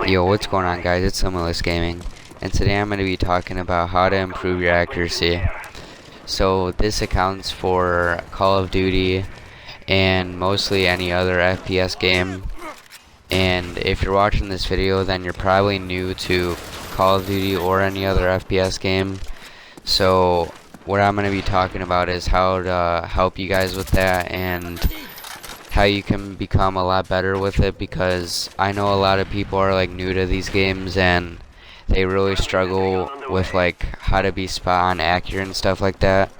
Yo, what's going on, guys? It's Limitless Gaming, and today I'm going to be talking about how to improve your accuracy. So this accounts for Call of Duty and mostly any other FPS game. And if you're watching this video, then you're probably new to Call of Duty or any other FPS game. So what I'm going to be talking about is how to help you guys with that and how you can become a lot better with it, because I know a lot of people are like new to these games and they really struggle with like how to be spot on accurate and stuff like that.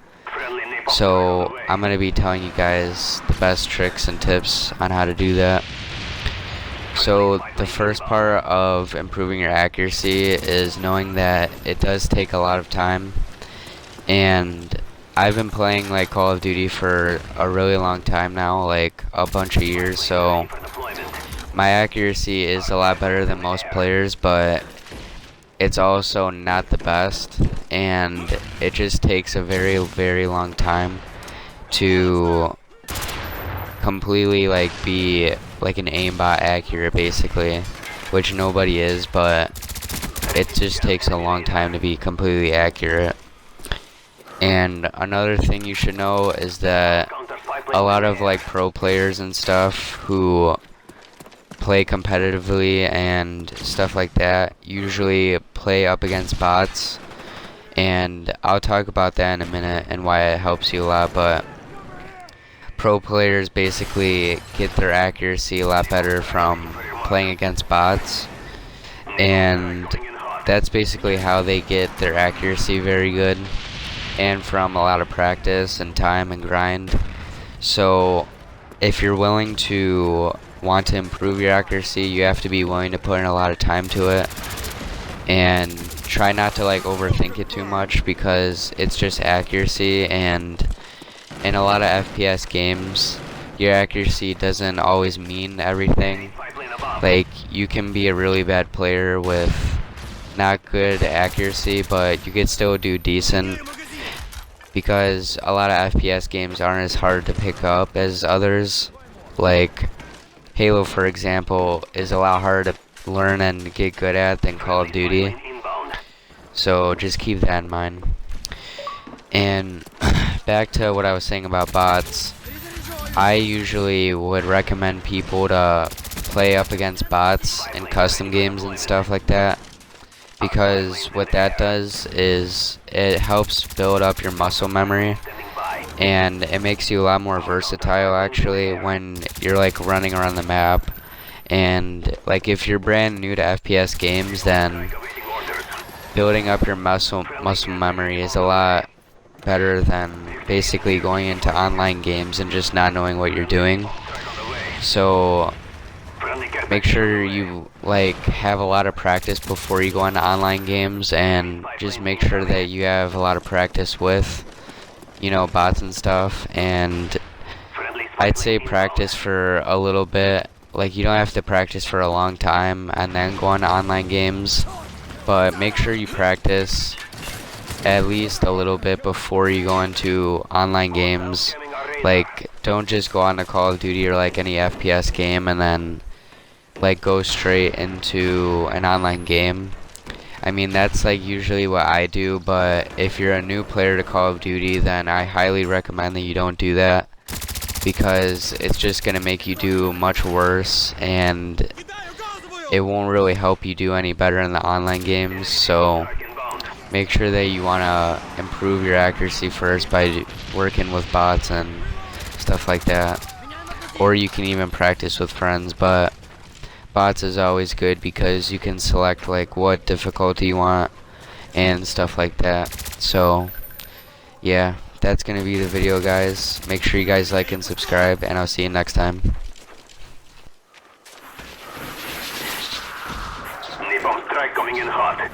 So I'm going to be telling you guys the best tricks and tips on how to do that. So the first part of improving your accuracy is knowing that it does take a lot of time, and I've been playing like Call of Duty for a really long time now, like a bunch of years, so my accuracy is a lot better than most players, but it's also not the best, and it just takes a very, very long time to completely like be like an aimbot accurate basically, which nobody is, but it just takes a long time to be completely accurate. And another thing you should know is that a lot of like pro players and stuff who play competitively and stuff like that usually play up against bots, and I'll talk about that in a minute and why it helps you a lot. But pro players basically get their accuracy a lot better from playing against bots, and that's basically how they get their accuracy very good, and from a lot of practice and time and grind. So if you're willing to want to improve your accuracy, you have to be willing to put in a lot of time to it, and try not to like overthink it too much, because it's just accuracy, and in a lot of FPS games your accuracy doesn't always mean everything. Like, you can be a really bad player with not good accuracy, but you could still do decent, because a lot of FPS games aren't as hard to pick up as others. Like Halo, for example, is a lot harder to learn and get good at than Call of Duty. So just keep that in mind. And back to what I was saying about bots, I usually would recommend people to play up against bots in custom games and stuff like that, because what that does is it helps build up your muscle memory, and it makes you a lot more versatile actually when you're like running around the map. And like if you're brand new to FPS games, then building up your muscle memory is a lot better than basically going into online games and just not knowing what you're doing. So make sure you like have a lot of practice before you go into online games, and just make sure that you have a lot of practice with, you know, bots and stuff. And I'd say practice for a little bit. Like, you don't have to practice for a long time and then go into online games, but make sure you practice at least a little bit before you go into online games. Like, don't just go on to Call of Duty or like any FPS game and then like go straight into an online game. I mean, that's like usually what I do, but if you're a new player to Call of Duty, then I highly recommend that you don't do that, because it's just gonna make you do much worse, and it won't really help you do any better in the online games. So make sure that you wanna improve your accuracy first by working with bots and stuff like that, or you can even practice with friends. But bots is always good because you can select like what difficulty you want and stuff like that. So yeah, that's gonna be the video, guys. Make sure you guys like and subscribe, and I'll see you next time. Napalm strike coming in hot.